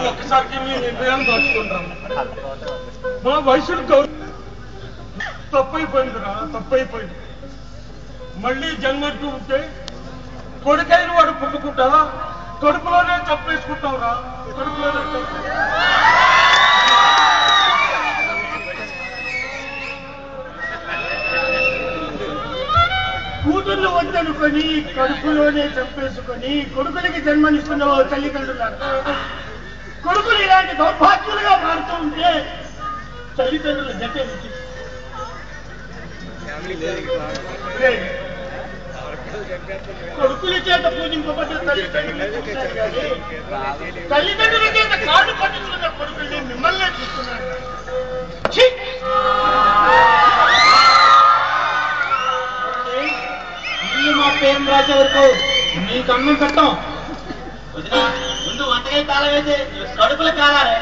ఒక్కసారికి మీ నిర్ణయాన్ని దాచుకుంటాం. మా వయసులు తప్పైపోయిందిరా, తప్పైపోయింది. మళ్ళీ జన్మట్టు ఉంటే కొడుకైన వాడు పుట్టుకుంటా కడుపులోనే తప్పేసుకుంటావురా, కడుపులోనే తప్పు. కూతుర్లు వద్దనుకొని కడుపులోనే చంపేసుకొని కొడుకులకి జన్మనిస్తున్న తల్లిదండ్రులు కొడుకులు ఇలాంటి దౌర్భాగ్యులుగా మారుతూ ఉంటే తల్లిదండ్రుల జత కొడుకుల చేత పూజింపబడ్డ తల్లిదండ్రుల చేత కాళ్ళు పట్టుకున్న కొడుకుల్ని మిమ్మల్నే చూస్తున్నారు. మా పేరు రాసే వరకు నీకు అన్నం పెట్టాం. ముందు వంటకాయ తాళం వేసి కడుపులు కాలాలి.